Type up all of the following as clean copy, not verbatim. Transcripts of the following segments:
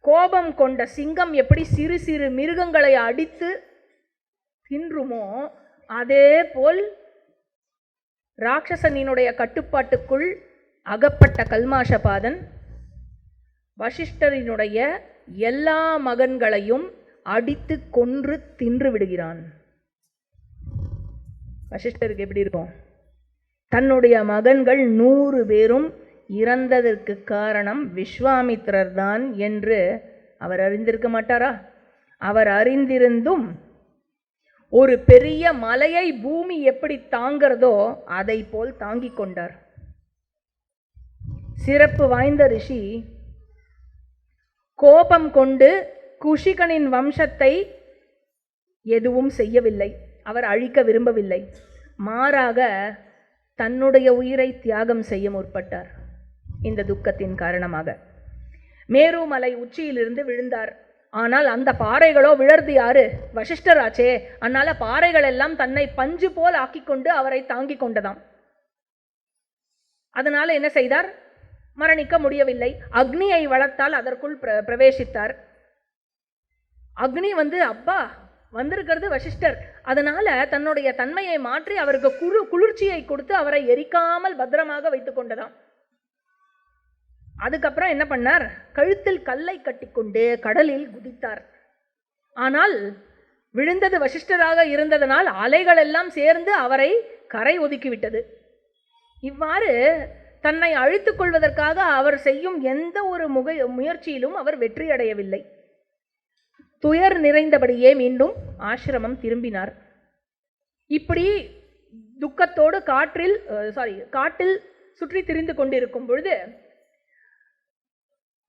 கோபம் கொண்ட சிங்கம் எப்படி சிறு சிறு மிருகங்களை அடித்து தின்றுமோ அதே போல் ராட்சசனினுடைய கட்டுப்பாட்டுக்குள் அகப்பட்ட கல்மாஷபாதன் வசிஷ்டரினுடைய எல்லா மகன்களையும் அடித்து கொன்று தின்று விடுகிறான். வசிஷ்டருக்கு எப்படி இருக்கும்? தன்னுடைய மகன்கள் 100 பேரும் இறந்ததற்கு காரணம் விஸ்வாமித்திரர் தான் என்று அவர் அறிந்திருக்க மாட்டாரா? அவர் அறிந்திருந்தும் ஒரு பெரிய மலையை பூமி எப்படி தாங்கிறதோ அதை போல் தாங்கிக் கொண்டார். சிறப்பு வாய்ந்த ரிஷி கோபம் கொண்டு குஷிகனின் வம்சத்தை எதுவும் செய்யவில்லை. அவர் அழிக்க விரும்பவில்லை. மாறாக தன்னுடைய உயிரை தியாகம் செய்ய முற்பட்டார். இந்த துக்கத்தின் காரணமாக மேருமலை உச்சியிலிருந்து விழுந்தார். ஆனால் அந்த பாறைகளோ விழறது யாரு? வசிஷ்டராச்சே. அதனால பாறைகள் எல்லாம் தன்னை பஞ்சு போல் ஆக்கிக்கொண்டு அவரை தாங்கி கொண்டதாம். அதனால என்ன செய்தார்? மரணிக்க முடியவில்லை. அக்னியை வளர்த்தால் அதற்குள் பிரவேசித்தார். அக்னி அப்பா வந்திருக்கிறது வசிஷ்டர். அதனால தன்னுடைய தன்மையை மாற்றி அவருக்கு குளிர்ச்சியை கொடுத்து அவரை எரிக்காமல் பத்திரமாக வைத்துக் கொண்டதாம். அதுக்கப்புறம் என்ன பண்ணார்? கழுத்தில் கல்லை கட்டிக்கொண்டு கடலில் குதித்தார். ஆனால் விழுந்தது வசிஷ்டராக இருந்ததனால் அலைகள் எல்லாம் சேர்ந்து அவரை கரை ஒதுக்கிவிட்டது. இவ்வாறு தன்னை அழித்துக் கொள்வதற்காக அவர் செய்யும் எந்த ஒரு முயற்சியிலும் அவர் வெற்றி அடையவில்லை. துயர் நிறைந்தபடியே மீண்டும் ஆசிரமம் திரும்பினார். இப்படி துக்கத்தோடு காட்டில் சுற்றி திரிந்து கொண்டிருக்கும் பொழுது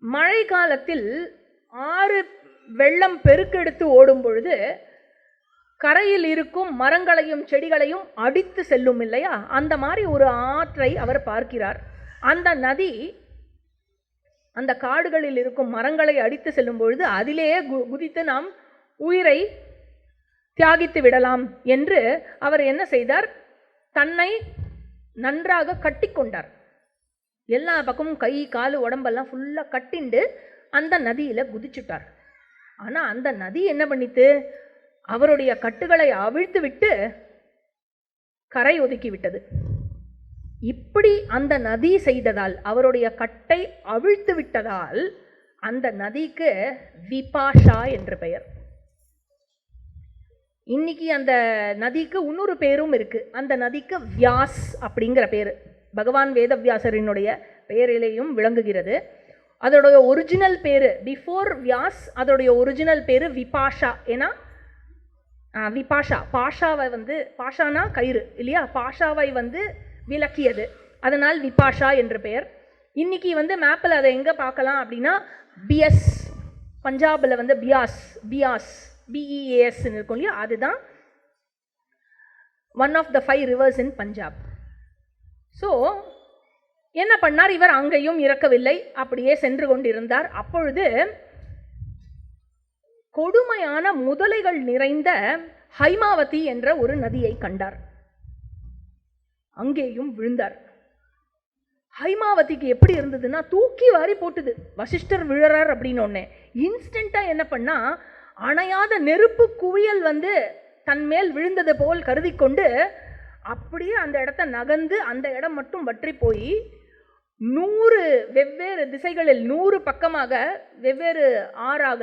மழை காலத்தில் ஆறு வெள்ளம் பெருக்கெடுத்து ஓடும் பொழுது கரையில் இருக்கும் மரங்களையும் செடிகளையும் அடித்து செல்லும் இல்லையா? அந்த மாதிரி ஒரு ஆற்றை அவர் பார்க்கிறார். அந்த நதி அந்த காடுகளில் இருக்கும் மரங்களை அடித்து செல்லும் பொழுது அதிலேயே குதித்து நாம் உயிரை தியாகித்து விடலாம் என்று அவர் என்ன செய்தார்? தன்னை நன்றாக கட்டி கொண்டார். எல்லா பக்கமும் கை காலு உடம்பெல்லாம் ஃபுல்லாக கட்டிண்டு அந்த நதியில் குதிச்சுட்டார். ஆனால் அந்த நதி என்ன பண்ணித்து? அவருடைய கட்டுகளை அவிழ்த்து விட்டு கரை ஒதுக்கி விட்டது. இப்படி அந்த நதி செய்ததால், அவருடைய கட்டை அவிழ்த்து விட்டதால் அந்த நதிக்கு விபாஷா என்று பெயர். இன்னைக்கு அந்த நதிக்கு இன்னொரு பேரும் இருக்கு. அந்த நதிக்கு வியாஸ் அப்படிங்கிற பேர் பகவான் வேதவியாசரினுடைய பெயரிலேயும் விளங்குகிறது. அதோடைய ஒரிஜினல் பேரு பிஃபோர் வியாஸ், அதோடைய ஒரிஜினல் பேரு விபாஷா. ஏன்னா விபாஷா பாஷாவை பாஷானா கயிறு இல்லையா? பாஷாவை விளக்கியது. அதனால் விபாஷா என்று பெயர். இன்னைக்கு மேப்பில் அதை எங்கே பார்க்கலாம் அப்படின்னா பிஎஸ், பஞ்சாபில் பியாஸ் பிஇஏஎஸ் இருக்கும் இல்லையா? அதுதான் one of the 5 rivers in Punjab. So என்ன பண்ணார்? இவர் அங்கேயும் இறக்கவில்லை, அப்படியே சென்று கொண்டிருந்தார். அப்பொழுது கொடுமையான முதலைகள் நிறைந்த ஹைமாவதி என்ற ஒரு நதியை கண்டார். அங்கேயும் விழுந்தார். ஹைமாவதிக்கு எப்படி இருந்ததுன்னா தூக்கி வாரி போட்டுது. வசிஷ்டர் விழறார் அப்படின்னு ஒன்னே இன்ஸ்டன்டா என்ன பண்ணா, அணையாத நெருப்பு குவியல் தன் மேல் விழுந்தது போல் கருதி கொண்டு அப்படியே அந்த இடத்த நகர்ந்து அந்த இடம் மட்டும் வற்றி போய் 100 வெவ்வேறு திசைகளில் 100 பக்கமாக வெவ்வேறு ஆறாக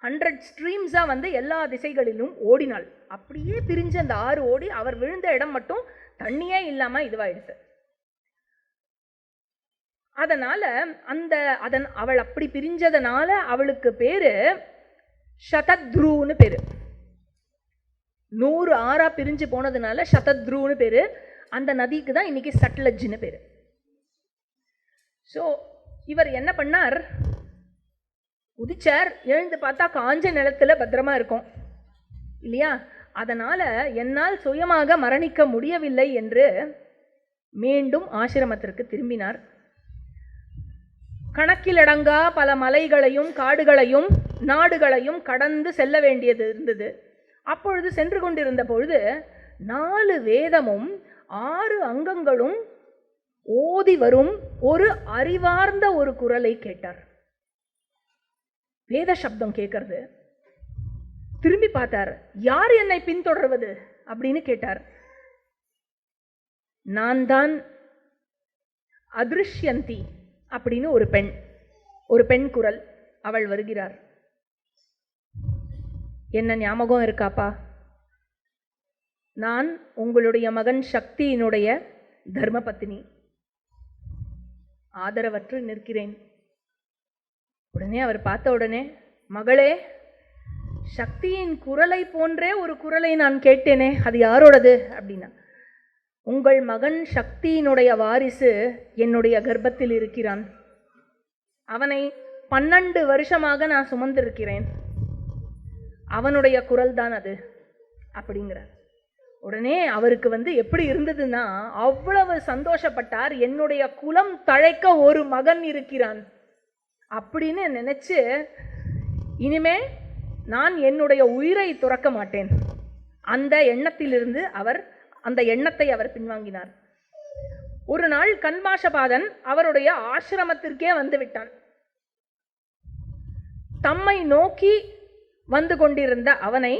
100 ஸ்ட்ரீம்ஸா எல்லா திசைகளிலும் ஓடினாள். அப்படியே பிரிஞ்சு அந்த ஆறு ஓடி அவர் விழுந்த இடம் மட்டும் தண்ணியே இல்லாம இதுவாயிடுச்சு. அதனால அவள் அப்படி பிரிஞ்சதனால அவளுக்கு பேரு சதத்ருன்னு பேரு. 100 ஆறா பிரிஞ்சு போனதுனால சதத்ருன்னு பேரு. அந்த நதிக்கு தான் இன்னைக்கு சட்லஜ்னு பேரு. ஸோ இவர் என்ன பண்ணார்? உதிச்சார். எழுந்து பார்த்தா காஞ்ச நிலத்துல பத்திரமா இருக்கும் இல்லையா? அதனால என்னால் சுயமாக மரணிக்க முடியவில்லை என்று மீண்டும் ஆசிரமத்திற்கு திரும்பினார். கணக்கிலடங்கா பல மலைகளையும் காடுகளையும் நாடுகளையும் கடந்து செல்ல வேண்டியது இருந்தது. அப்பொழுது சென்று கொண்டிருந்த பொழுது 4 வேதமும் 6 அங்கங்களும் ஓதி வரும் ஒரு அறிவார்ந்த ஒரு குரலை கேட்டார். வேத சப்தம் கேட்கறது. திரும்பி பார்த்தார். யார் என்னை பின்தொடர்வது அப்படின்னு கேட்டார். நான் தான் அதிருஷ்யந்தி அப்படின்னு ஒரு பெண் குரல். அவள் வருகிறார். என்ன ஞாபகம் இருக்காப்பா? நான் உங்களுடைய மகன் சக்தியினுடைய தர்மபத்தினி. ஆதரவற்று நிற்கிறேன். உடனே அவர் பார்த்த உடனே, மகளே, சக்தியின் குரலை போன்றே ஒரு குரலை நான் கேட்டேனே, அது யாரோடது அப்படின்னா, உங்கள் மகன் சக்தியினுடைய வாரிசு என்னுடைய கர்ப்பத்தில் இருக்கிறான். அவனை 12 வருஷமாக நான் சுமந்திருக்கிறேன். அவனுடைய குரல் தான் அது அப்படிங்கிறார். உடனே அவருக்கு எப்படி இருந்ததுன்னா, அவ்வளவு சந்தோஷப்பட்டார். என்னுடைய குலம் தழைக்க ஒரு மகன் இருக்கிறான் அப்படின்னு நினைச்சு, இனிமே நான் என்னுடைய உயிரை துறக்க மாட்டேன், அந்த எண்ணத்தை அவர் பின்வாங்கினார். ஒரு நாள் கல்மாஷபாதன் அவருடைய ஆசிரமத்திற்கே வந்து விட்டான். தம்மை நோக்கி வந்து கொண்டிருந்த அவனை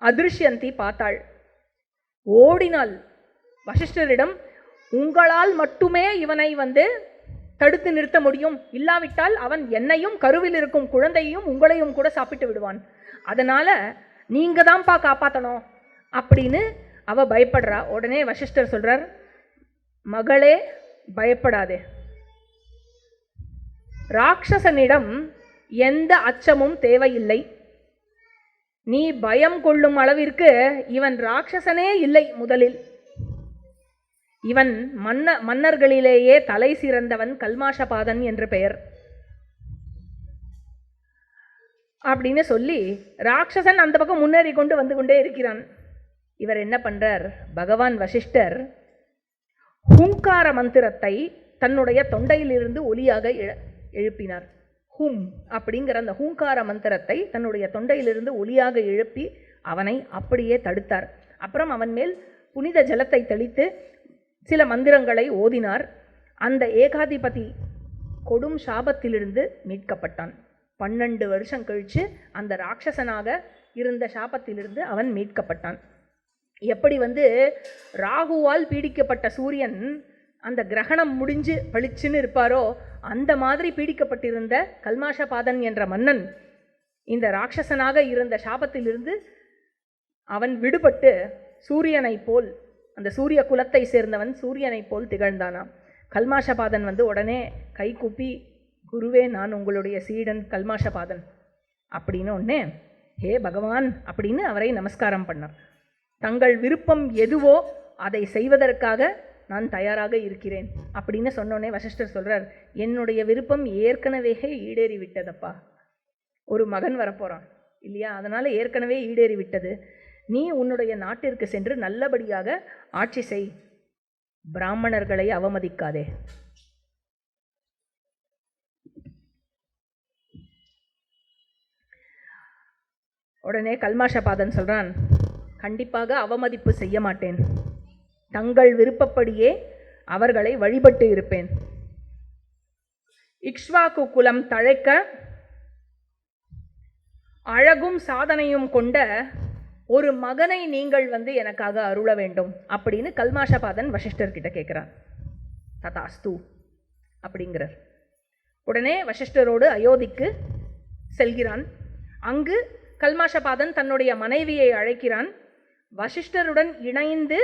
அதிருஷ்யந்தி பார்த்தாள். ஓடினாள் வசிஷ்டரிடம். உங்களால் மட்டுமே இவனை தடுத்து நிறுத்த முடியும், இல்லாவிட்டால் அவன் என்னையும் கருவில் இருக்கும் குழந்தையையும் உங்களையும் கூட சாப்பிட்டு விடுவான். அதனால நீங்க தான்ப்பா காப்பாற்றணும் அப்படின்னு அவ பயப்படுறா. உடனே வசிஷ்டர் சொல்றார், மகளே பயப்படாதே, ராட்சசனிடம் எந்த அச்சமும் தேவையில்லை. நீ பயம் கொள்ளும் அளவிற்கு இவன் ராட்சசனே இல்லை. முதலில் இவன் மன்னர்களிலேயே தலை சிறந்தவன், கல்மாஷபாதன் என்று பெயர் அப்படின்னு சொல்லி ராட்சசன் அந்த பக்கம் முன்னேறி வந்து கொண்டே இருக்கிறான். இவர் என்ன பண்றார்? பகவான் வசிஷ்டர் ஹூங்கார மந்திரத்தை தன்னுடைய தொண்டையிலிருந்து ஒலியாக எழுப்பினார். ஹும் அப்படிங்கிற அந்த ஹூங்கார மந்திரத்தை தன்னுடைய தொண்டையிலிருந்து ஒலியாக எழுப்பி அவனை அப்படியே தடுத்தார். அப்புறம் அவன் மேல் புனித ஜலத்தை தெளித்து சில மந்திரங்களை ஓதினார். அந்த ஏகாதிபதி கொடும் சாபத்திலிருந்து மீட்கப்பட்டான். 12 வருஷம் கழிச்சு அந்த ராட்சசனாக இருந்த சாபத்திலிருந்து அவன் மீட்கப்பட்டான். எப்படி ராகுவால் பீடிக்கப்பட்ட சூரியன் அந்த கிரகணம் முடிஞ்சு பளிச்சுன்னு இருப்பாரோ, அந்த மாதிரி பீடிக்கப்பட்டிருந்த கல்மாஷபாதன் என்ற மன்னன் இந்த ராட்சசனாக இருந்த சாபத்திலிருந்து அவன் விடுபட்டு சூரியனை போல், அந்த சூரிய குலத்தை சேர்ந்தவன் சூரியனை போல் திகழ்ந்தானாம். கல்மாஷபாதன் உடனே கை கூப்பி, குருவே, நான் உங்களுடைய சீடன் கல்மாஷபாதன் அப்படின்னு ஒன்னே, ஹே பகவான் அப்படின்னு அவரை நமஸ்காரம் பண்ணார். தங்கள் விருப்பம் எதுவோ அதை செய்வதற்காக நான் தயாராக இருக்கிறேன் அப்படின்னு சொன்னோன்னே வசிஷ்டர் சொல்றார், என்னுடைய விருப்பம் ஏற்கனவே ஈடேறி விட்டதப்பா. ஒரு மகன் வரப்போறான் இல்லையா, அதனால ஏற்கனவே ஈடேறி விட்டது. நீ உன்னுடைய நாட்டிற்கு சென்று நல்லபடியாக ஆட்சி செய், பிராமணர்களை அவமதிக்காதே. உடனே கல்மாஷபாதன் சொல்றான், கண்டிப்பாக அவமதிப்பு செய்ய மாட்டேன், தங்கள் விருப்பப்படியே அவர்களை வழிபட்டு இருப்பேன். இக்ஷ்வாகு குலம் தழைக்க அழகும் சாதனையும் கொண்ட ஒரு மகனை நீங்கள் எனக்காக அருள வேண்டும் அப்படின்னு கல்மாஷபாதன் வசிஷ்டர்கிட்ட கேட்கிறான். ததாஸ்து அப்படிங்கிறார். உடனே வசிஷ்டரோடு அயோத்திக்கு செல்கிறான். அங்கு கல்மாஷபாதன் தன்னுடைய மனைவியை அழைக்கிறான். வசிஷ்டருடன் இணைந்து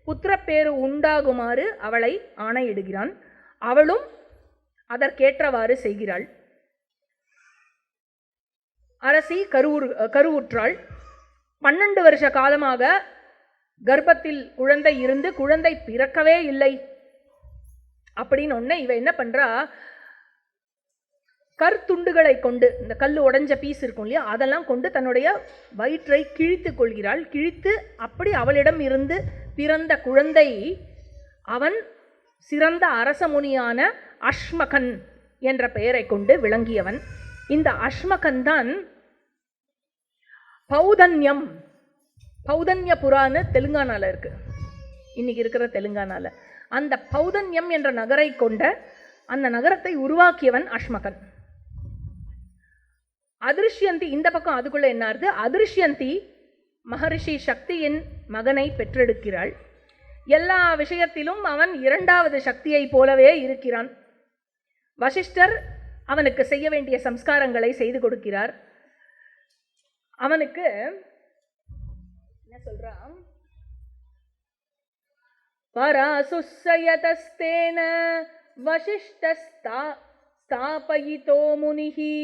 புத்திரப்பேறு உண்டாகுமாறு அவளை ஆணையிடுகிறான். அவளும் அதற்கேற்றவாறு செய்கிறாள். அரசி கருவுற்றாள். 12 வருஷ காலமாக கர்ப்பத்தில் குழந்தை இருந்து குழந்தை பிறக்கவே இல்லை அப்படின்னு ஒன்று இவ என்ன பண்றா, கற்துண்டுகளை கொண்டு, இந்த கல் உடைஞ்ச பீஸ் இருக்கும் இல்லையா, அதெல்லாம் கொண்டு தன்னுடைய வயிற்றை கிழித்து கொள்கிறாள். கிழித்து அப்படி அவளிடம் இருந்து பிறந்த குழந்தை அவன் சிறந்த அரசமுனியான அஷ்மகன் என்ற பெயரை கொண்டு விளங்கியவன். இந்த அஷ்மகன் தான் பௌதன்யபுரான்னு தெலுங்கானால இருக்கு, இன்னைக்கு இருக்கிற தெலுங்கானால. அந்த பௌதன்யம் என்ற நகரை கொண்ட அந்த நகரத்தை உருவாக்கியவன் அஷ்மகன். அதிருஷ்யந்தி இந்த பக்கம் அதுக்குள்ள என்ன ஆறுது, அதிருஷ்யந்தி மகரிஷி சக்தியின் மகனை பெற்றெடுக்கிறாள். எல்லா விஷயத்திலும் அவன் இரண்டாவது சக்தியை போலவே இருக்கிறான். வசிஷ்டர் அவனுக்கு செய்ய வேண்டிய சம்ஸ்காரங்களை செய்து கொடுக்கிறார். அவனுக்கு என்ன சொல்றான், பராசுஸ்ஸயதஸ்தேன வசிஷ்டஸ்தாபயிதோ முனிஹி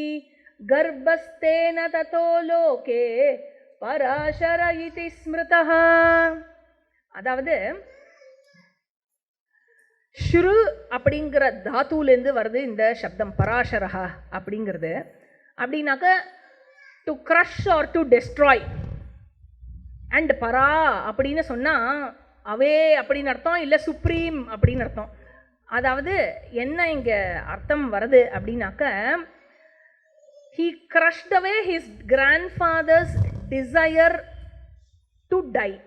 கர்ப்பஸ்தேன ததோ லோகே பராசர இதி ஸ்மிருதஹ. அதாவது ஸ்ரு அப்படிங்கிற தாத்துலேருந்து வருது இந்த சப்தம் பராசரஹா அப்படிங்கிறது. அப்படின்னாக்க to crush or to destroy. And பரா அப்படின்னு சொன்னால் அவே அப்படின்னு அர்த்தம், இல்லை சுப்ரீம் அப்படின்னு அர்த்தம். அதாவது என்ன இங்கே அர்த்தம் வருது அப்படின்னாக்க, he crushed away his grandfather's desire to die,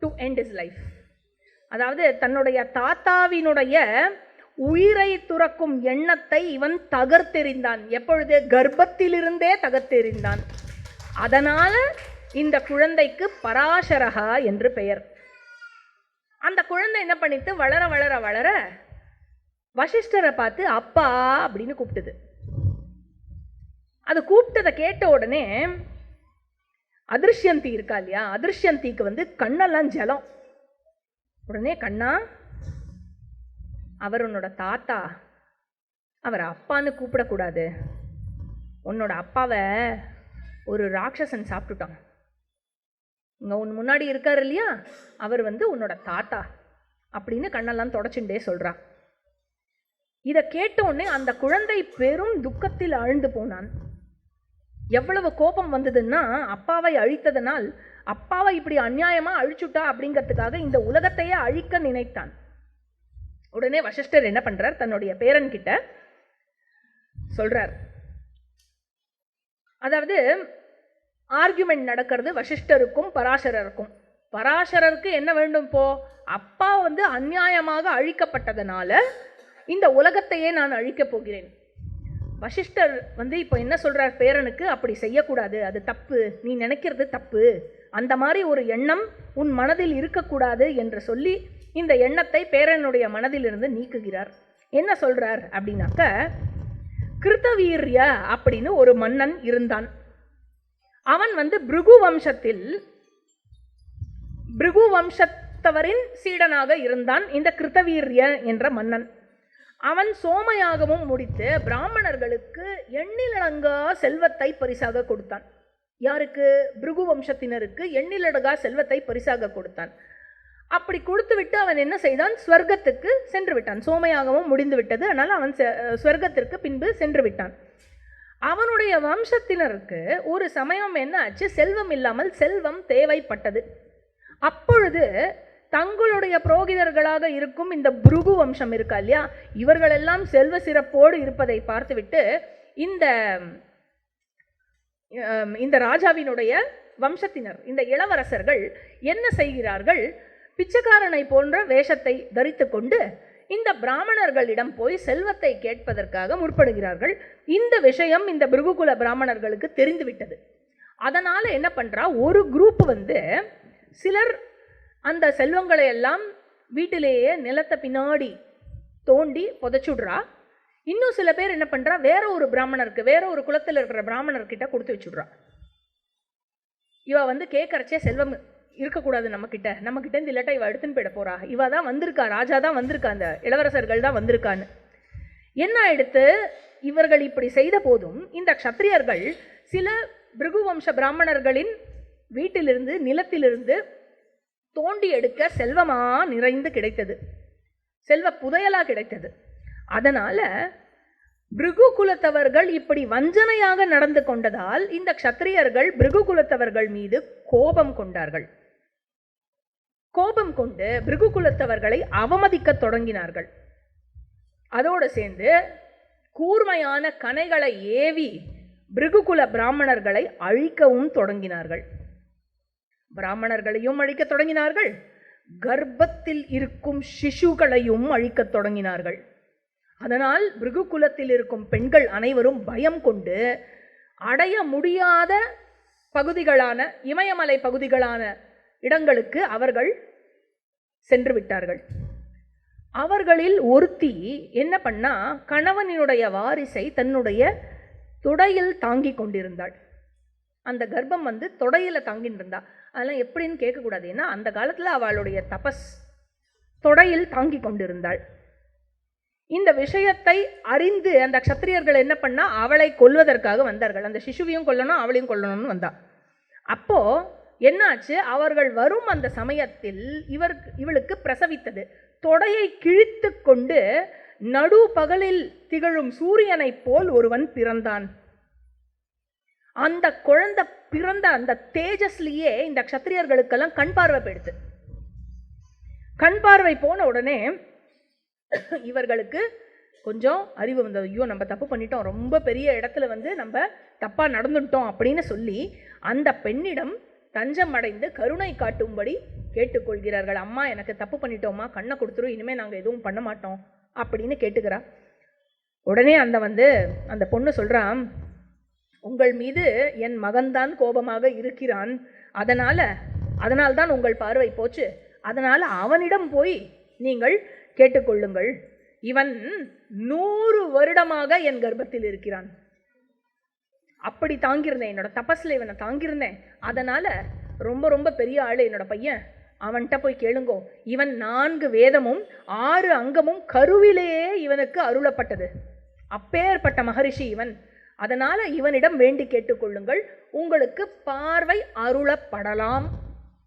to end his life. அதாவது தன்னுடைய தாத்தாவினுடைய உயிரை துறக்கும் எண்ணத்தை இவன் தகர்த்தெறிந்தான். எப்பொழுது? கர்ப்பத்திலிருந்தே தகர்த்தெறிந்தான். அதனால இந்த குழந்தைக்கு பராசரஹா என்று பெயர். அந்த குழந்தை என்ன பண்ணிட்டு வளர வளர வளர வசிஷ்டரை பார்த்து அப்பா அப்படின்னு கூப்பிட்டுது. அது கூப்பிட்டதை கேட்ட உடனே அதிருஷ்யந்தி இருக்கா இல்லையா, அதிருஷ்யந்திக்கு கண்ணெல்லாம் ஜலம். உடனே கண்ணா, அவர் உன்னோட தாத்தா, அவர் அப்பான்னு கூப்பிடக்கூடாது. உன்னோட அப்பாவை ஒரு ராட்சசன் சாப்பிட்டுட்டான். இங்கே உன் முன்னாடி இருக்கார் இல்லையா, அவர் உன்னோட தாத்தா அப்படின்னு கண்ணெல்லாம் தொடச்சுட்டே சொல்கிறான். இதை கேட்டோடனே அந்த குழந்தை பெரும் துக்கத்தில் ஆழ்ந்து போனான். எவ்வளவு கோபம் வந்ததுன்னா, அப்பாவை அழித்ததனால் அப்பாவை இப்படி அநியாயமாக அழிச்சுட்டா அப்படிங்கிறதுக்காக இந்த உலகத்தையே அழிக்க நினைத்தான். உடனே வசிஷ்டர் என்ன பண்றார், தன்னுடைய பேரன் கிட்ட சொல்றார். அதாவது ஆர்குமெண்ட் நடக்கிறது வசிஷ்டருக்கும் பராசரருக்கும். பராசரருக்கு என்ன வேண்டும், இப்போ அப்பா அநியாயமாக அழிக்கப்பட்டதனால இந்த உலகத்தையே நான் அழிக்கப் போகிறேன். வசிஷ்டர் இப்போ என்ன சொல்றார் பேரனுக்கு, அப்படி செய்யக்கூடாது, அது தப்பு, நீ நினைக்கிறது தப்பு, அந்த மாதிரி ஒரு எண்ணம் உன் மனதில் இருக்கக்கூடாது என்று சொல்லி இந்த எண்ணத்தை பேரனுடைய மனதிலிருந்து நீக்குகிறார். என்ன சொல்றார் அப்படின்னாக்க, கிருத்தவீர்ய அப்படின்னு ஒரு மன்னன் இருந்தான். அவன் பிருகு வம்சத்தில் பிருகு வம்சத்தவரின் சீடனாக இருந்தான் இந்த கிருத்தவீர்ய என்ற மன்னன். அவன் சோமயாகமும் முடித்து பிராமணர்களுக்கு எண்ணிலடங்கா செல்வத்தை பரிசாக கொடுத்தான். யாருக்கு? பிருகு வம்சத்தினருக்கு எண்ணிலடங்கா செல்வத்தை பரிசாக கொடுத்தான். அப்படி கொடுத்து விட்டு அவன் என்ன செய்தான், ஸ்வர்க்கத்துக்கு சென்று விட்டான். சோமயாகமும் முடிந்து விட்டது, அதனால் அவன் ஸ்வர்க்கத்திற்கு பின்பு சென்று விட்டான். அவனுடைய வம்சத்தினருக்கு ஒரு சமயம் என்ன ஆச்சு, செல்வம் இல்லாமல் செல்வம் தேவைப்பட்டது. அப்பொழுது தங்களுடைய புரோகிதர்களாக இருக்கும் இந்த பிருகு வம்சம் இருக்கா இல்லையா, இவர்களெல்லாம் செல்வ சிறப்போடு இருப்பதை பார்த்துவிட்டு இந்த ராஜாவினுடைய வம்சத்தினர், இந்த இளவரசர்கள் என்ன செய்கிறார்கள், பிச்சைக்காரனை போன்ற வேஷத்தை தரித்து கொண்டு இந்த பிராமணர்களிடம் போய் செல்வத்தை கேட்பதற்காக முற்படுகிறார்கள். இந்த விஷயம் இந்த பிருகுகுல பிராமணர்களுக்கு தெரிந்துவிட்டது. அதனால என்ன பண்றா, ஒரு குரூப் சிலர் அந்த செல்வங்களை எல்லாம் வீட்டிலேயே நிலத்தை பின்னாடி தோண்டி புதைச்சுடுறா. இன்னும் சில பேர் என்ன பண்றா, வேற ஒரு பிராமணருக்கு, வேற ஒரு குலத்தில் இருக்கிற பிராமணர்கிட்ட கொடுத்து வச்சுடுறா. இவ கேட்கறச்சே செல்வம் இருக்கக்கூடாது நம்மக்கிட்ட இருந்து, இல்லாட்டா இவ எடுத்துன்னு போயிட போறா, இவ தான் வந்திருக்கா, ராஜா தான் வந்திருக்கா, அந்த இளவரசர்கள் தான் வந்திருக்கான்னு. என்ன எடுத்து இவர்கள் இப்படி செய்த போதும் இந்த க்ஷத்ரியர்கள் சில பிருகு வம்ச பிராமணர்களின் வீட்டிலிருந்து நிலத்திலிருந்து தோண்டி எடுக்க செல்வமா நிறைந்து கிடைத்தது, செல்வ புதையலா கிடைத்தது. அதனால பிருகு குலத்தவர்கள் இப்படி வஞ்சனையாக நடந்து கொண்டதால் இந்த க்ஷத்ரியர்கள் பிருகு குலத்தவர்கள் மீது கோபம் கொண்டார்கள். கோபம் கொண்டு பிருகு குலத்தவர்களை அவமதிக்க தொடங்கினார்கள். அதோடு சேர்ந்து கூர்மையான கணைகளை ஏவி பிருகுகுல பிராமணர்களை அழிக்கவும் தொடங்கினார்கள். பிராமணர்களையும் அழிக்க தொடங்கினார்கள், கர்ப்பத்தில் இருக்கும் சிசுகளையும் அழிக்க தொடங்கினார்கள். அதனால் பிருகு குலத்தில் இருக்கும் பெண்கள் அனைவரும் பயம் கொண்டு அடைய முடியாத பகுதிகளான இமயமலை பகுதிகளான இடங்களுக்கு அவர்கள் சென்று விட்டார்கள். அவர்களில் ஒருத்தி என்ன பண்ணா, கணவனினுடைய வாரிசை தன்னுடைய தொடையில் தாங்கி கொண்டிருந்தாள். அந்த கர்ப்பம் தொடையில் தாங்கின்னு இருந்தா. அதெல்லாம் எப்படின்னு கேட்கக்கூடாது, ஏன்னா அந்த காலத்தில் அவளுடைய தபஸ் தொடையில் தாங்கி கொண்டிருந்தாள். இந்த விஷயத்தை அறிந்து அந்த க்ஷத்திரியர்கள் என்ன பண்ணா, அவளை கொல்வதற்காக வந்தார்கள். அந்த சிசுவையும் கொல்லணும், அவளையும் கொல்லணும்னு வந்தா. அப்போ என்னாச்சு, அவர்கள் வரும் அந்த சமயத்தில் இவளுக்கு பிரசவித்தது. தொடையை கிழித்து கொண்டு நடு பகலில் திகழும் சூரியனைப் போல் ஒருவன் பிறந்தான். அந்த குழந்தை பிறந்த அந்த தேஜஸ்லியே இந்த க்ஷத்திரியர்களுக்கெல்லாம் கண் பார்வை போயிடுது. கண் பார்வை போன உடனே இவர்களுக்கு கொஞ்சம் அறிவு வந்தது. ஐயோ, நம்ம தப்பு பண்ணிட்டோம், ரொம்ப பெரிய இடத்துல நம்ம தப்பா நடந்துட்டோம் அப்படின்னு சொல்லி அந்த பெண்ணிடம் தஞ்சம் அடைந்து கருணை காட்டும்படி கேட்டுக்கொள்கிறார்கள். அம்மா, எனக்கு தப்பு பண்ணிட்டோம்மா, கண்ணை கொடுத்துரும், இனிமேல் நாங்கள் எதுவும் பண்ண மாட்டோம் அப்படின்னு கேட்டுக்கிறா. உடனே அந்த பொண்ணு சொல்கிறான், உங்கள் மீது என் மகன்தான் கோபமாக இருக்கிறான், அதனால்தான் உங்கள் பார்வை போச்சு, அதனால் அவனிடம் போய் நீங்கள் கேட்டுக்கொள்ளுங்கள். இவன் 100 வருடமாக என் கர்ப்பத்தில் இருக்கிறான். அப்படி தாங்கியிருந்தேன், என்னோட தபஸ்ல இவனை தாங்கியிருந்தேன், அதனால ரொம்ப ரொம்ப பெரிய ஆளு என்னோட பையன், அவன்கிட்ட போய் கேளுங்கோ. இவன் 4 வேதமும் 6 அங்கமும் கருவிலேயே இவனுக்கு அருளப்பட்டது. அப்பேற்பட்ட மகரிஷி இவன், அதனால இவனிடம் வேண்டி கேட்டுக்கொள்ளுங்கள், உங்களுக்கு பார்வை அருளப்படலாம்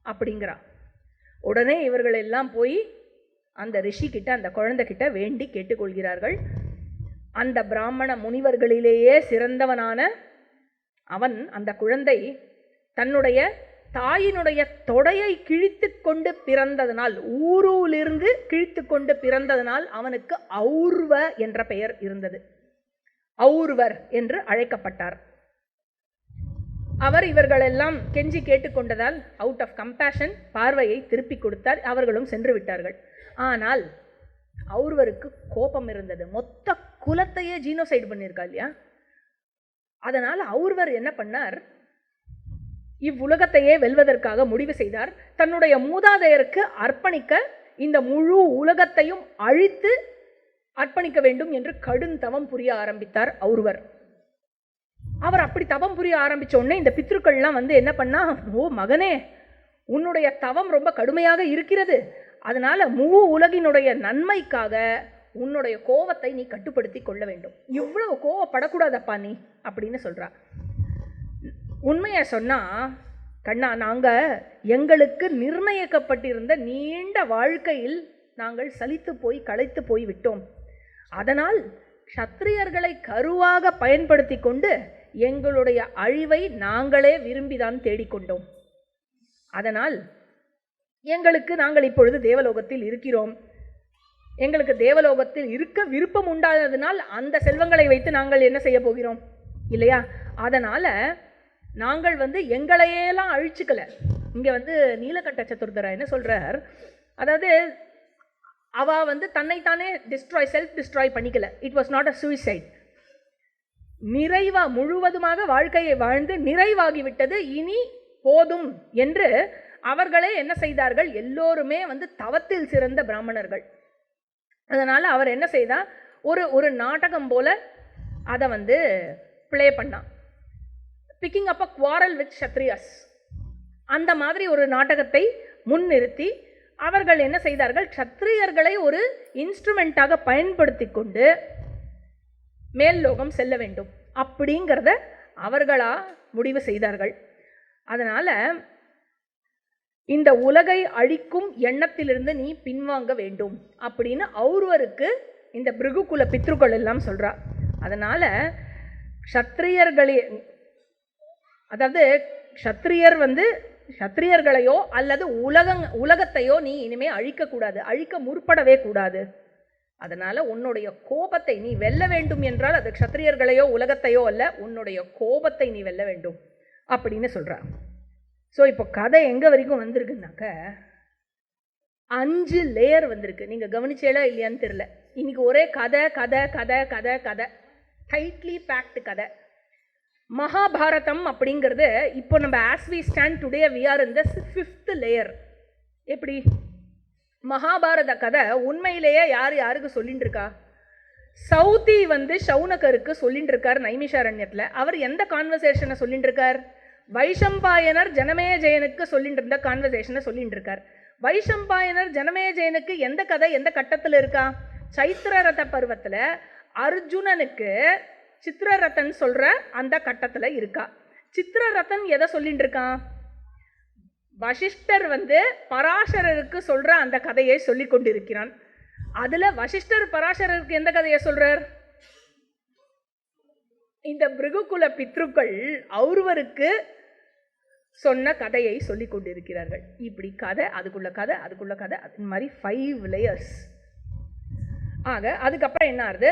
அப்படிங்கிறா. உடனே இவர்கள் எல்லாம் போய் அந்த ரிஷி கிட்ட, அந்த குழந்தைகிட்ட வேண்டி கேட்டுக்கொள்கிறார்கள். அந்த பிராமண முனிவர்களிலேயே சிறந்தவனான அவன், அந்த குழந்தை தன்னுடைய தாயினுடைய தொடையை கிழித்து கொண்டு பிறந்ததனால், ஊரூலிருந்து கிழித்து கொண்டு பிறந்ததனால் அவனுக்கு ஔர்வ என்ற பெயர் இருந்தது. ஔர்வர் என்று அழைக்கப்பட்டார். அவர் இவர்களெல்லாம் கெஞ்சி கேட்டுக்கொண்டதால் அவுட் ஆஃப் கம்பேஷன் பார்வையை திருப்பி கொடுத்தார். அவர்களும் சென்று விட்டார்கள். ஆனால் ஔர்வருக்கு கோபம் இருந்தது. மொத்த குலத்தையே ஜீனோசைடு பண்ணியிருக்கா இல்லையா? அதனால் ஔர்வர் என்ன பண்ணார், இவ்வுலகத்தையே வெல்வதற்காக முடிவு செய்தார். தன்னுடைய மூதாதையருக்கு அர்ப்பணிக்க இந்த முழு உலகத்தையும் அழித்து அர்ப்பணிக்க வேண்டும் என்று கடும் தவம் புரிய ஆரம்பித்தார் ஔர்வர். அவர் அப்படி தவம் புரிய ஆரம்பிச்ச உடனே இந்த பித்ருக்கள்லாம் என்ன பண்ணா, ஓ மகனே, உன்னுடைய தவம் ரொம்ப கடுமையாக இருக்கிறது, அதனால முழு உலகினுடைய நன்மைக்காக உன்னுடைய கோபத்தை நீ கட்டுப்படுத்தி கொள்ள வேண்டும், இவ்வளவு கோவப்படக்கூடாதப்பா நீ அப்படின்னு சொல்றா. உண்மையை சொன்னா கண்ணா, நாங்கள் எங்களுக்கு நிர்ணயிக்கப்பட்டிருந்த நீண்ட வாழ்க்கையில் நாங்கள் சலித்து போய் களைத்து போய் விட்டோம். அதனால் க்ஷத்திரியர்களை கருவாக பயன்படுத்தி கொண்டு எங்களுடைய அழிவை நாங்களே விரும்பிதான் தேடிக்கொண்டோம். அதனால் நாங்கள் இப்பொழுது தேவலோகத்தில் இருக்கிறோம். எங்களுக்கு தேவலோகத்தில் இருக்க விருப்பம் உண்டானதுனால் அந்த செல்வங்களை வைத்து நாங்கள் என்ன செய்ய போகிறோம் இல்லையா? அதனால் நாங்கள் எங்களையெல்லாம் அழிச்சுக்கல. இங்கே நீலகண்ட சதுர்தரா என்ன சொல்கிறார், அதாவது அவ தன்னைத்தானே செல்ஃப் டிஸ்ட்ராய் பண்ணிக்கல. It was not a suicide. முழுவதுமாக வாழ்க்கையை வாழ்ந்து நிறைவாகிவிட்டது, இனி போதும் என்று அவர்களே என்ன செய்தார்கள், எல்லோருமே தவத்தில் சிறந்த பிராமணர்கள். அதனால் அவர் என்ன செய்தார், ஒரு நாடகம் போல அதை பிளே பண்ணான். Picking up a quarrel with Kshatriyas, அந்த மாதிரி ஒரு நாடகத்தை முன்னிறுத்தி அவர்கள் என்ன செய்தார்கள், க்ஷத்ரியர்களை ஒரு இன்ஸ்ட்ருமெண்ட்டாக பயன்படுத்தி கொண்டு மேல் லோகம் செல்ல வேண்டும் அப்படிங்கிறத அவர்களா முடிவு செய்தார்கள். அதனால் இந்த உலகை அழிக்கும் எண்ணத்திலிருந்து நீ பின்வாங்க வேண்டும் அப்படின்னு ஔர்வருக்கு இந்த பிருகுகுல பித்ருக்கள் எல்லாம் சொல்றா. அதனால் க்ஷத்ரியர்களே, அதாவது க்ஷத்ரியர்களையோ அல்லது உலகத்தையோ நீ இனிமே அழிக்கக்கூடாது, அழிக்க முற்படவே கூடாது. அதனால் உன்னுடைய கோபத்தை நீ வெல்ல வேண்டும் என்றால் அது க்ஷத்ரியர்களையோ உலகத்தையோ அல்ல, உன்னுடைய கோபத்தை நீ வெல்ல வேண்டும் அப்படின்னு சொல்கிறார். ஸோ இப்போ கதை எங்கே வரைக்கும் வந்திருக்குனாக்க 5 லேயர் வந்திருக்கு. நீங்கள் கவனிச்சேலா இல்லையான்னு தெரியல. இன்னைக்கு ஒரே கதை கதை கதை கதை கதை, டைட்லி பேக்டு கதை. மகாபாரதம் அப்படிங்கிறது இப்போ நம்ம as we stand today we are in the 5th layer. எப்படி மகாபாரத கதை உண்மையிலேயே யார் யாருக்கு சொல்லிட்டு இருக்கா? சௌதி சௌனகருக்கு சொல்லிட்டு இருக்கார் நைமிஷாரண்யத்தில். அவர் எந்த கான்வர்சேஷனை சொல்லிட்டு இருக்கார்? வைஷம்பாயனர் ஜனமேஜயனுக்கு சொல்லிட்டு இருந்த கான்வர்சேஷனை சொல்லிட்டு இருக்கார். வைஷம்பாயனர் ஜனமேஜயனுக்கு எந்த கதை எந்த கட்டத்தில் இருக்கா? சைத்திரரத பருவத்தில் அர்ஜுனனுக்கு சித்திரரதன் சொல்ற அந்த கட்டத்தில் இருக்கா. சித்திரரதன் எதை சொல்லிட்டு இருக்கான்? வசிஷ்டர் பராசரருக்கு சொல்ற அந்த கதையை சொல்லி கொண்டிருக்கிறான். அதுல வசிஷ்டர் பராசரருக்கு எந்த கதையை சொல்றார்? இந்த பிருகுகுல பித்ருக்கள் ஒருவருக்கு சொன்ன கதையை சொல்லி கொண்டிருக்கிறார்கள். இப்படி கதை அதுக்குள்ள கதை அதுக்குள்ள கதை, அது மாதிரி 5 லேயர்ஸ். ஆக அதுக்கப்புறம் என்ன ஆகுது?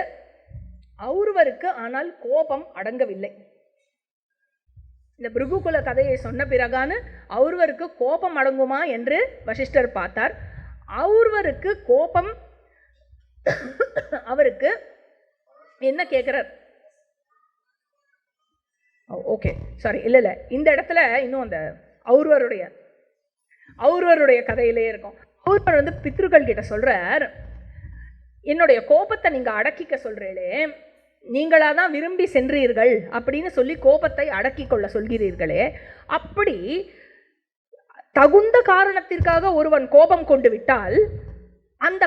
ஒருவருக்கு ஆனால் கோபம் அடங்கவில்லை. இந்த பிருகுகுல கதையை சொன்ன பிறகான ஒருவருக்கு கோபம் அடங்குமா என்று வசிஷ்டர் பார்த்தார். ஒருவருக்கு கோபம், அவருக்கு என்ன கேட்கிறார்? ஓகே சாரி, இல்லை இந்த இடத்துல இன்னும் அந்த ஒருவருடைய கதையிலே இருக்கும். ஒருவர் பித்ருக்கள் கிட்ட சொல்றார், என்னுடைய கோபத்தை நீங்க அடக்கிக்க சொல்றீங்களே, நீங்களா தான் விரும்பி சென்றீர்கள் அப்படின்னு சொல்லி கோபத்தை அடக்கி கொள்ள சொல்கிறீர்களே, அப்படி தகுந்த காரணத்திற்காக ஒருவன் கோபம் கொண்டு விட்டால் அந்த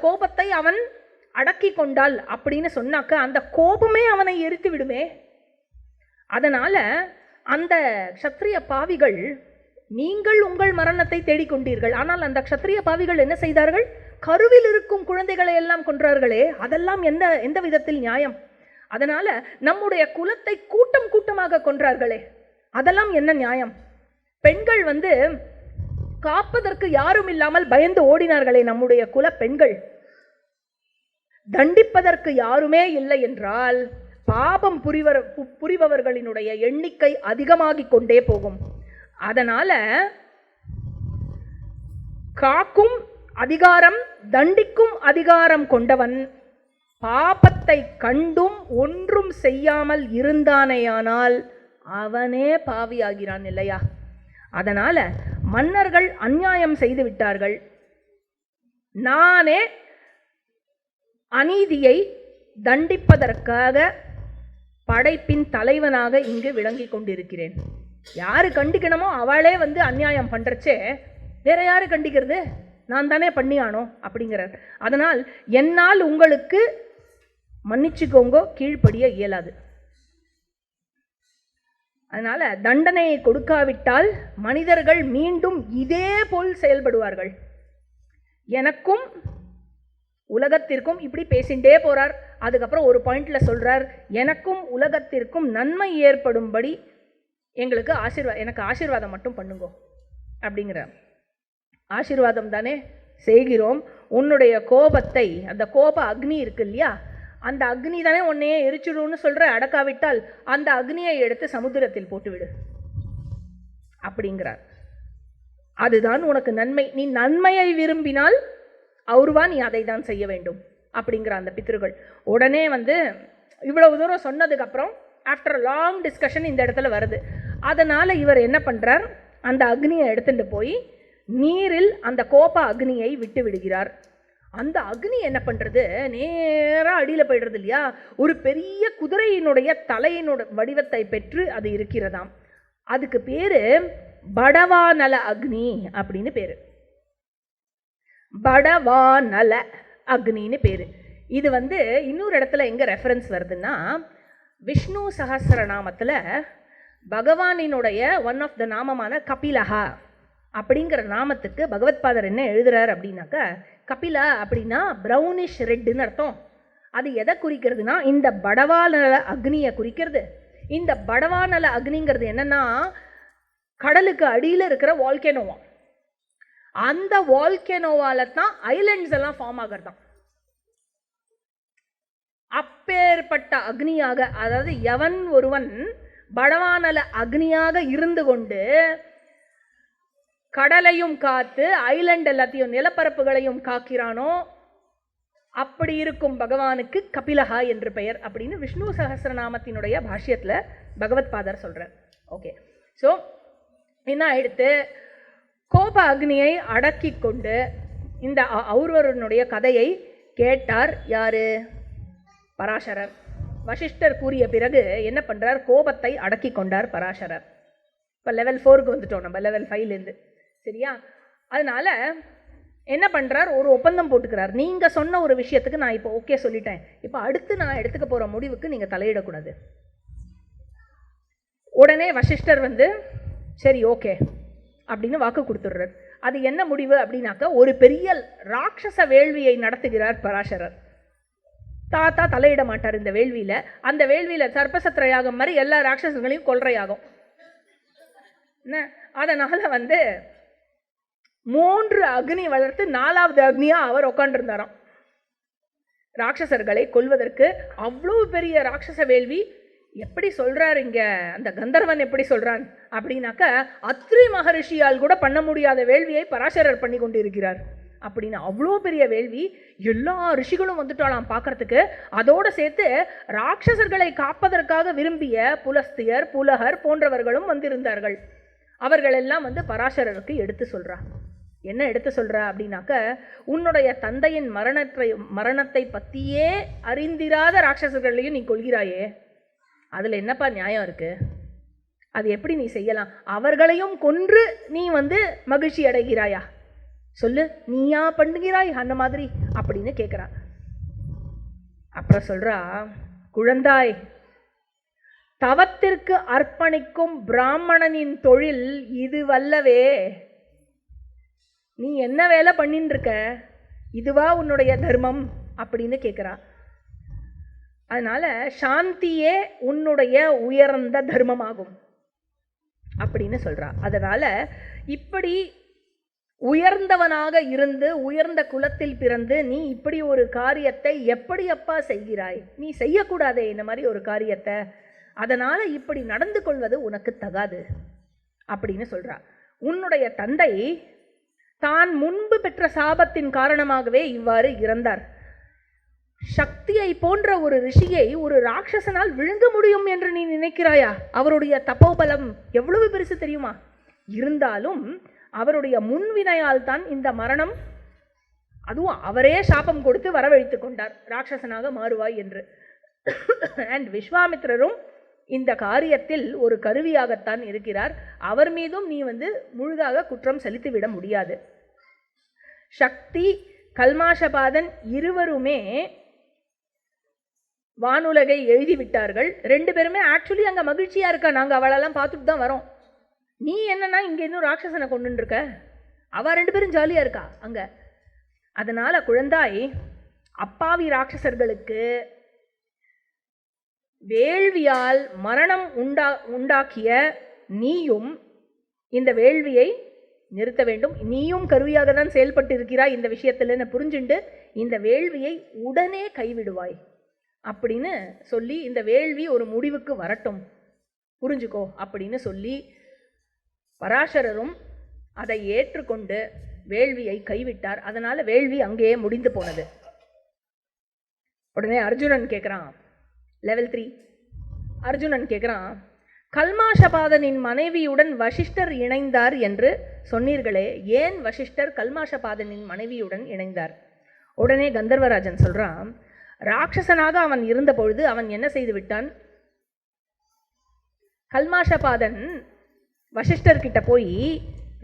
கோபத்தை அவன் அடக்கி கொண்டால் அப்படின்னு சொன்னாக்க அந்த கோபமே அவனை எரித்து விடுமே. அதனால அந்த க்ஷத்ரிய பாவிகள், நீங்கள் உங்கள் மரணத்தை தேடிக்கொண்டீர்கள், ஆனால் அந்த க்ஷத்ரிய பாவிகள் என்ன செய்தார்கள்? கருவில் இருக்கும் குழந்தைகளை எல்லாம் கொன்றார்களே, அதெல்லாம் எந்த விதத்தில் நியாயம்? அதனால நம்முடைய குலத்தை கூட்டம் கூட்டமாக கொன்றார்களே, அதெல்லாம் என்ன நியாயம்? பெண்கள் காப்பதற்கு யாரும் இல்லாமல் பயந்து ஓடினார்களே நம்முடைய குல பெண்கள், தண்டிப்பதற்கு யாருமே இல்லை என்றால் பாபம் புரிபவர்களினுடைய எண்ணிக்கை அதிகமாகிக் கொண்டே போகும். அதனால காக்கும் அதிகாரம், தண்டிக்கும் அதிகாரம் கொண்டவன் பாபத்தை கண்டும் ஒன்றும் செய்யாமல் இருந்தானேயானால் அவனே பாவியாகிறான் இல்லையா? அதனால மன்னர்கள் அநியாயம் செய்து விட்டார்கள், நானே அநீதியை தண்டிப்பதற்காக படைப்பின் தலைவனாக இங்கு விளங்கி கொண்டிருக்கிறேன். யாரு கண்டிக்கணுமோ அவளே அநியாயம் பண்றச்சே வேற யாரு கண்டிக்கிறது? நான் தானே பண்ணியானோ அப்படிங்கிறார். அதனால் என்னால் உங்களுக்கு மன்னிச்சுக்கோங்கோ கீழ்ப்படிய இயலாது. அதனால தண்டனையை கொடுக்காவிட்டால் மனிதர்கள் மீண்டும் இதே போல் செயல்படுவார்கள். எனக்கும் உலகத்திற்கும் இப்படி பேசிண்டே போறார். அதுக்கப்புறம் ஒரு பாயிண்ட்ல சொல்றார், எனக்கும் உலகத்திற்கும் நன்மை ஏற்படும்படி எங்களுக்கு எனக்கு ஆசீர்வாதம் மட்டும் பண்ணுங்கோ அப்படிங்கிறார். ஆசீர்வாதம் தானே செய்கிறோம். உன்னுடைய கோபத்தை, அந்த கோப அக்னி இருக்கு இல்லையா, அந்த அக்னி தானே உன்னையே எரிச்சிடும்னு சொல்ற, அடக்காவிட்டால் அந்த அக்னியை எடுத்து சமுத்திரத்தில் போட்டுவிடு அப்படிங்கிறார். அதுதான் உனக்கு நன்மை. நீ நன்மையை விரும்பினால் அவருவா நீ அதை தான் செய்ய வேண்டும் அப்படிங்கிற அந்த பித்ருகள். உடனே இவ்வளவு தூரம் சொன்னதுக்கு அப்புறம் ஆஃப்டர் லாங் டிஸ்கஷன் இந்த இடத்துல வருது. அதனால இவர் என்ன பண்றார், அந்த அக்னியை எடுத்துட்டு போய் நீரில் அந்த கோப அக்னியை விட்டு விடுகிறார். அந்த அக்னி என்ன பண்றது, நேரா அடியில போயிடுறது இல்லையா, ஒரு பெரிய குதிரையினுடைய தலையினோட வடிவத்தை பெற்று அது இருக்கிறதாம். அதுக்கு பேரு படவானல அக்னி அப்படின்னு பேரு. படவானல அக்னின்னு பேரு. இது இன்னொரு இடத்துல எங்க ரெஃபரன்ஸ் வருதுன்னா, விஷ்ணு சஹஸ்ரநாமத்துல பகவானினுடைய ஒன் ஆஃப் த நாமமான கபிலஹா அப்படிங்கிற நாமத்துக்கு பகவத்பாதர் என்ன எழுதுறார் அப்படின்னாக்க, கபிலா அப்படின்னா ப்ரௌனிஷ் ரெட்டுன்னு அர்த்தம். அது எதை குறிக்கிறதுனா இந்த படவானல அக்னியை குறிக்கிறது. இந்த படவானல அக்னிங்கிறது என்னன்னா, கடலுக்கு அடியில் இருக்கிற வால்கேனோவா, அந்த வால்கேனோவால தான் ஐலண்ட்ஸ் எல்லாம் ஃபார்ம் ஆகிறதாம். அப்பேற்பட்ட அக்னியாக, அதாவது எவன் ஒருவன் படவானல அக்னியாக இருந்து கொண்டு கடலையும் காத்து ஐலண்ட் எல்லாத்தையும் நிலப்பரப்புகளையும் காக்கிறானோ அப்படி இருக்கும் பகவானுக்கு கபிலஹா என்று பெயர் அப்படின்னு விஷ்ணு சஹஸ்ரநாமத்தினுடைய பாஷ்யத்தில் பகவத் பாதர் சொல்கிறார். ஓகே, ஸோ என்ன ஆயிடுத்து, கோப அக்னியை அடக்கி கொண்டு இந்த ஔரவருடைய கதையை கேட்டார். யாரு? பராசரர். வசிஷ்டர் கூறிய பிறகு என்ன பண்ணுறார், கோபத்தை அடக்கி கொண்டார் பராசரர். இப்போ லெவல் 4க்கு வந்துட்டோம் நம்ம, லெவல் 5லேருந்து. சரியா? அதனால் என்ன பண்ணுறார், ஒரு ஒப்பந்தம் போட்டுக்கிறார். நீங்கள் சொன்ன ஒரு விஷயத்துக்கு நான் இப்போ ஓகே சொல்லிட்டேன், இப்போ அடுத்து நான் எடுத்துக்க போகிற முடிவுக்கு நீங்கள் தலையிடக்கூடாது. உடனே வசிஷ்டர் சரி ஓகே அப்படின்னு வாக்கு கொடுத்துடுறார். அது என்ன முடிவு அப்படின்னாக்கா, ஒரு பெரிய ராட்சச வேள்வியை நடத்துகிறார் பராசரர். தாத்தா தலையிட மாட்டார் இந்த வேள்வியில். அந்த வேள்வியில் சர்ப்பசத்திர யாகம் மாதிரி எல்லா ராட்சசங்களையும் கொல்ற யாகம். அதனால் 3 அக்னி வளர்த்து 4வது அக்னியாக அவர் உட்காண்டிருந்தாராம் ராட்சசர்களை கொல்வதற்கு. அவ்வளோ பெரிய ராட்சச வேள்வி. எப்படி சொல்கிறார் இங்கே அந்த கந்தர்வன், எப்படி சொல்கிறான் அப்படின்னாக்கா, அத்ரி மகரிஷியால் கூட பண்ண முடியாத வேள்வியை பராசரர் பண்ணி கொண்டு இருக்கிறார் அப்படின்னு. அவ்வளோ பெரிய வேள்வி, எல்லா ரிஷிகளும் வந்துட்டாலாம் பார்க்கறதுக்கு. அதோடு சேர்த்து ராட்சசர்களை காப்பதற்காக விரும்பிய புலஸ்தியர், புலகர் போன்றவர்களும் வந்திருந்தார்கள். அவர்களெல்லாம் பராசரருக்கு எடுத்து சொல்கிறா. என்ன எடுத்து சொல்கிறா அப்படின்னாக்க, உன்னுடைய தந்தையின் மரணத்தை பற்றியே அறிந்திராத ராட்சசர்களையும் நீ கொள்கிறாயே, அதில் என்னப்பா நியாயம் இருக்குது? அது எப்படி நீ செய்யலாம்? அவர்களையும் கொன்று நீ மகிழ்ச்சி அடைகிறாயா? சொல்லு, நீயா பண்ணுகிறாய் அந்த மாதிரி அப்படின்னு கேட்குறா. அப்புறம் சொல்கிறா, குழந்தாய், தவத்திற்கு அர்ப்பணிக்கும் பிராமணனின் தொழில் இது வல்லவே. நீ என்ன வேலை பண்ணின்னு இருக்க? இதுவா உன்னுடைய தர்மம் அப்படின்னு கேட்குறா. அதனால சாந்தியே உன்னுடைய உயர்ந்த தர்மமாகும் அப்படின்னு சொல்றா. அதனால இப்படி உயர்ந்தவனாக இருந்து உயர்ந்த குலத்தில் பிறந்து நீ இப்படி ஒரு காரியத்தை எப்படி அப்பா செய்கிறாய்? நீ செய்யக்கூடாதே இந்த மாதிரி ஒரு காரியத்தை. அதனால இப்படி நடந்து கொள்வது உனக்கு தகாது அப்படின்னு சொல்றா. உன்னுடைய தந்தை தான் முன்பு பெற்ற சாபத்தின் காரணமாகவே இவ்வாறு இறந்தார். சக்தியை போன்ற ஒரு ரிஷியை ஒரு ராட்சசனால் விழுங்க முடியும் என்று நீ நினைக்கிறாயா? அவருடைய தபோபலம் எவ்வளவு பெருசு தெரியுமா? இருந்தாலும் அவருடைய முன்வினையால் தான் இந்த மரணம், அதுவும் அவரே சாபம் கொடுத்து வரவழைத்து கொண்டார், ராட்சசனாக மாறுவாய் என்று. அண்ட் விஸ்வாமித்திரரும் இந்த காரியத்தில் ஒரு கருவியாகத்தான் இருக்கிறார். அவர் மீதும் நீ முழுதாக குற்றம் செலுத்திவிட முடியாது. சக்தி, கல்மாஷபாதன் இருவருமே வானுலகை எழுதிவிட்டார்கள். 2 பேருமே ஆக்சுவலி அங்கே மகிழ்ச்சியாக இருக்கா. நாங்கள் அவளெல்லாம் பார்த்துட்டு தான் வரோம். நீ என்னன்னா இங்கே இன்னும் ராட்சசனை கொண்டு இருக்க. அவள் 2 பேரும் ஜாலியாக இருக்கா அங்கே. அதனால் குழந்தாய், அப்பாவி ராட்சசர்களுக்கு வேள்வியால் மரணம் உண்டாக்கிய நீயும் இந்த வேள்வியை நிறுத்த வேண்டும். நீயும் கருவியாக தான் செயல்பட்டு இருக்கிறாய் இந்த விஷயத்தில் புரிஞ்சுண்டு இந்த வேள்வியை உடனே கைவிடுவாய் அப்படின்னு சொல்லி, இந்த வேள்வி ஒரு முடிவுக்கு வரட்டும் புரிஞ்சுக்கோ அப்படின்னு சொல்லி பராசரரும் அதை ஏற்றுக்கொண்டு வேள்வியை கைவிட்டார். அதனால வேள்வி அங்கேயே முடிந்து போனது. உடனே அர்ஜுனன் கேட்குறான், லெவல் 3 அர்ஜுனன் கேட்குறான், கல்மாஷபாதனின் மனைவியுடன் வசிஷ்டர் இணைந்தார் என்று சொன்னீர்களே, ஏன் வசிஷ்டர் கல்மாஷபாதனின் மனைவியுடன் இணைந்தார்? உடனே கந்தர்வராஜன் சொல்கிறான், ராட்சசனாக அவன் இருந்த பொழுது அவன் என்ன செய்து விட்டான்? கல்மாஷபாதன் வசிஷ்டர்கிட்ட போய்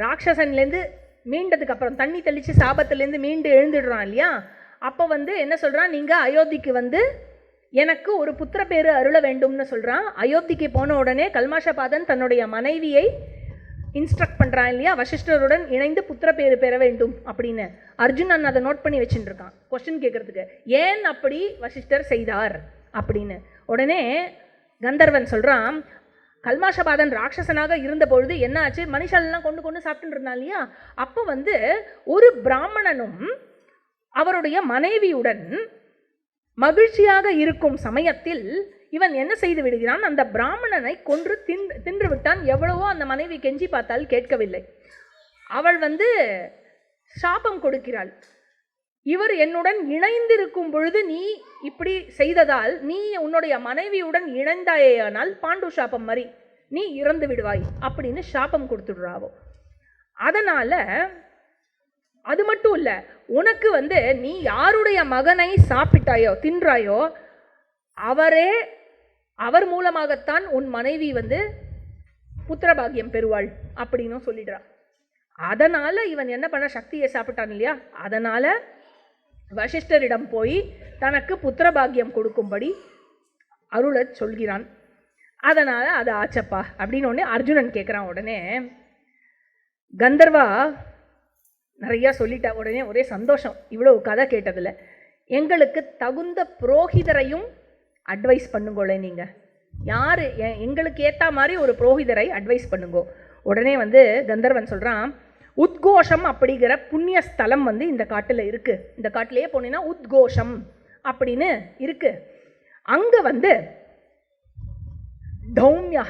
ராட்சசன்லேருந்து மீண்டதுக்கு அப்புறம் தண்ணி தெளித்து சாபத்திலேருந்து மீண்டு எழுந்துடுறான் இல்லையா? அப்போ என்ன சொல்கிறான், நீங்கள் அயோத்திக்கு எனக்கு ஒரு புத்திர பேரு அருள வேண்டும்னு சொல்கிறான். அயோத்திக்கு போன உடனே கல்மாஷபாதன் தன்னுடைய மனைவியை இன்ஸ்ட்ரக்ட் பண்ணுறான் இல்லையா, வசிஷ்டருடன் இணைந்து புத்திர பேரு பெற வேண்டும் அப்படின்னு. அர்ஜுனன் அதை நோட் பண்ணி வச்சுட்டுருக்கான் கொஸ்டின் கேட்குறதுக்கு, ஏன் அப்படி வசிஷ்டர் செய்தார் அப்படின்னு. உடனே கந்தர்வன் சொல்கிறான், கல்மாஷபாதன் ராட்சசனாக இருந்த பொழுது என்ன ஆச்சு, மனுஷாலெல்லாம் கொண்டு சாப்பிட்டுட்டு இருந்தான் இல்லையா? அப்போ ஒரு பிராமணனும் அவருடைய மனைவியுடன் மகிழ்ச்சியாக இருக்கும் சமயத்தில் இவன் என்ன செய்து விடுகிறான், அந்த பிராமணனை கொன்று தின்று விட்டான். எவ்வளவோ அந்த மனைவி கெஞ்சி பார்த்தால் கேட்கவில்லை. அவள் சாபம் கொடுக்கிறாள், இவர் என்னுடன் இணைந்திருக்கும் பொழுது நீ இப்படி செய்ததால் நீ உன்னுடைய மனைவியுடன் இணைந்தாயேயானால் பாண்டு சாபம் மாதிரி நீ இறந்து விடுவாய் அப்படின்னு சாபம் கொடுத்துடுறாவோ. அதனால அது மட்டும் இல்லை, உனக்கு நீ யாருடைய மகனை சாப்பிட்டாயோ தின்றாயோ அவர் மூலமாகத்தான் உன் மனைவி புத்திரபாகியம் பெறுவாள் அப்படின்னு சொல்லிடுறா. அதனால இவன் என்ன பண்ண, சக்தியை சாப்பிட்டான் இல்லையா, அதனால வசிஷ்டரிடம் போய் தனக்கு புத்திரபாகியம் கொடுக்கும்படி அருள சொல்கிறான். அதனால அது ஆச்சப்பா அப்படின்னு ஒன்று அர்ஜுனன் கேட்குறான். உடனே கந்தர்வா நிறையா சொல்லிட்டா. உடனே ஒரே சந்தோஷம், இவ்வளவு கதை கேட்டதில்ல. எங்களுக்கு தகுந்த புரோகிதரையும் அட்வைஸ் பண்ணுங்களே, நீங்கள் யார் எங்களுக்கு ஏற்ற மாதிரி ஒரு புரோகிதரை அட்வைஸ் பண்ணுங்கோ. உடனே கந்தர்வன் சொல்கிறான், உத்கோஷம் அப்படிங்கிற புண்ணிய ஸ்தலம் இந்த காட்டில் இருக்குது. இந்த காட்டிலேயே போனீங்கன்னா உத்கோஷம் அப்படின்னு இருக்குது. அங்கே தௌம்யா,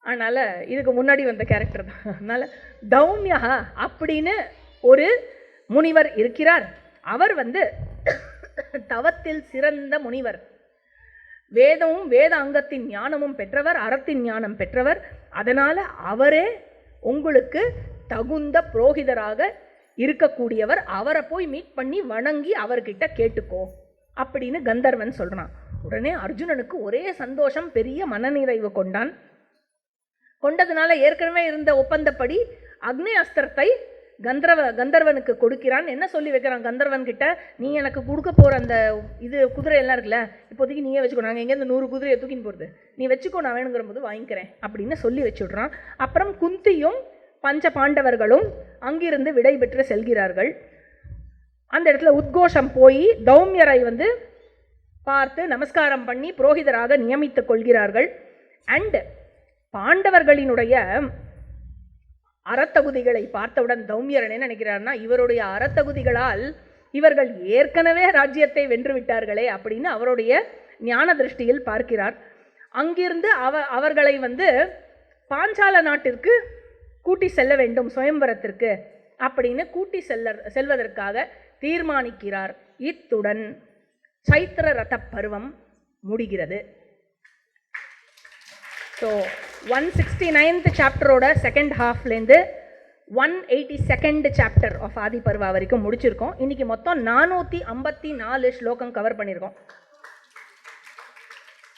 அதனால் இதுக்கு முன்னாடி வந்த கேரக்டர் தான். அதனால் தௌம்யா அப்படின்னு ஒரு முனிவர் இருக்கிறார். அவர் தவத்தில் சிறந்த முனிவர், வேதமும் வேத அங்கத்தின் ஞானமும் பெற்றவர், அறத்தின் ஞானம் பெற்றவர். அதனால் அவரே உங்களுக்கு தகுந்த புரோகிதராக இருக்கக்கூடியவர். அவரை போய் மீட் பண்ணி வணங்கி அவர்கிட்ட கேட்டுக்கோ அப்படின்னு கந்தர்வன் சொல்கிறான். உடனே அர்ஜுனனுக்கு ஒரே சந்தோஷம், பெரிய மனநிறைவு கொண்டதுனால ஏற்கனவே இருந்த ஒப்பந்தப்படி அக்னி அஸ்திரத்தை கந்தர்வனுக்கு கொடுக்கிறான். என்ன சொல்லி வைக்கிறான் கந்தர்வன் கிட்ட, நீ எனக்கு கொடுக்க போகிற அந்த குதிரை எல்லாம் இருக்குல்ல, இப்போதைக்கு நீயே வச்சுக்கோ, நாங்கள் எங்கேருந்து 100 குதிரையை தூக்கின்னு போகிறது, நீ வச்சுக்கோ, நான் வேணுங்கிற போது வாங்கிக்கிறேன் அப்படின்னு சொல்லி வச்சுடுறான். அப்புறம் குந்தியும் பஞ்ச பாண்டவர்களும் அங்கிருந்து விடை பெற்று செல்கிறார்கள். அந்த இடத்துல உத்கோஷம் போய் தௌம்யரை பார்த்து நமஸ்காரம் பண்ணி புரோகிதராக நியமித்துக் கொள்கிறார்கள். அண்ட் பாண்டவர்களினுடைய அறத்தகுதிகளை பார்த்தவுடன் தௌம்யர் என்ன நினைக்கிறார்னா, இவருடைய அறத்தகுதிகளால் இவர்கள் ஏற்கனவே ராஜ்யத்தை வென்று விட்டார்களே அப்படின்னு அவருடைய ஞான திருஷ்டியில் பார்க்கிறார். அங்கிருந்து அவர்களை பாஞ்சால நாட்டிற்கு கூட்டி செல்ல வேண்டும், சுயம்பரத்திற்கு அப்படின்னு கூட்டி செல்வதற்காக தீர்மானிக்கிறார். இத்துடன் சைத்திர ரத பருவம் முடிகிறது. ஸோ 169th சாப்டரோட செகண்ட் ஹாஃப்லேருந்து 182nd chapter of Adi Parva வரைக்கும் முடிச்சிருக்கோம். இன்னைக்கு மொத்தம் 454 ஸ்லோகம் கவர் பண்ணியிருக்கோம்.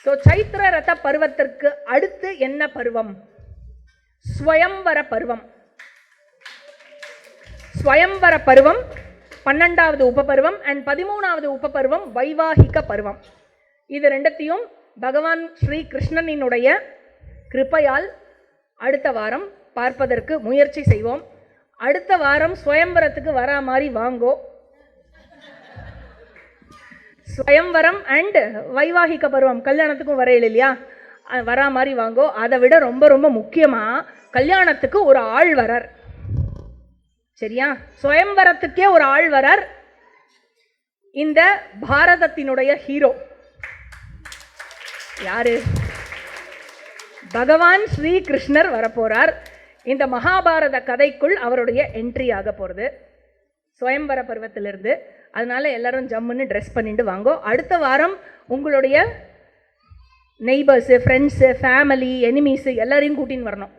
ஸோ சைத்திர ரத பருவத்திற்கு அடுத்து என்ன பருவம்? ஸ்வயம்வர பருவம். ஸ்வயம்வர பருவம் 12வது உபபருவம் அண்ட் 13வது உபபருவம் வைவாகிக பருவம். இது ரெண்டத்தையும் பகவான் ஸ்ரீ கிருஷ்ணனினுடைய கிருபையால் அடுத்த வாரம் பார்ப்பதற்கு முயற்சி செய்வோம். அடுத்த வாரம் ஸ்வயம்பரத்துக்கு வரா மாதிரி வாங்கோ. ஸ்வயம்வரம் அண்ட் வைவாகிக பருவம் கல்யாணத்துக்கும் வரையில் இல்லையா, வரா மாதிரி வாங்கோ. அதை விட ரொம்ப ரொம்ப முக்கியமாக கல்யாணத்துக்கு ஒரு ஆள் வரார், சரியா? ஸ்வயம்பரத்துக்கே ஒரு ஆள் வரார், இந்த பாரதத்தினுடைய ஹீரோ. யாரு? பகவான் ஸ்ரீ கிருஷ்ணர் வரப்போறார். இந்த மகாபாரத கதைக்குள் அவருடைய என்ட்ரி ஆக போகிறது ஸ்வயம்பர பருவத்திலிருந்து. அதனால எல்லாரும் ஜம்முன்னு ட்ரெஸ் பண்ணிட்டு வாங்கோ. அடுத்த வாரம் உங்களுடைய நெய்பர்ஸு, ஃப்ரெண்ட்ஸு, ஃபேமிலி, எனிமீஸு எல்லாரையும் கூட்டின்னு வரணும்,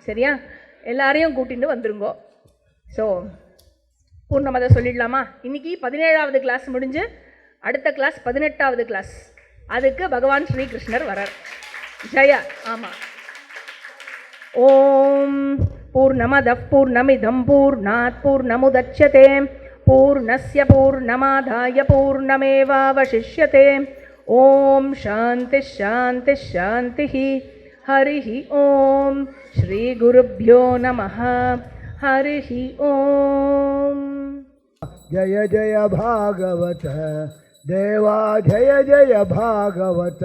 சரியா? எல்லாரையும் கூட்டின்னு வந்துருங்கோ. ஸோ பூர்ணமதை சொல்லிடலாமா? இன்னைக்கு 17வது கிளாஸ் முடிஞ்சு அடுத்த கிளாஸ் 18வது கிளாஸ். அதுக்கு பகவான் ஸ்ரீ கிருஷ்ணர் வரார். ஜெயா. ஆமாம். ஓம் பூர்ணமத பூர்ணமிதம் பூர்ணாத் பூர்ணமுதச்யதே பூர்ணஸ்ய பூர்ணமாதாய பூர்ணமேவாவசிஷ்யதே. ஓம் சாந்தி சாந்தி சாந்தி. ஹரிஹி ஓம். ஸ்ரீ குருப்யோ நமஹ. ஹரிஹி ஓம். जय जय भागवत देवा, जय जय भागवत.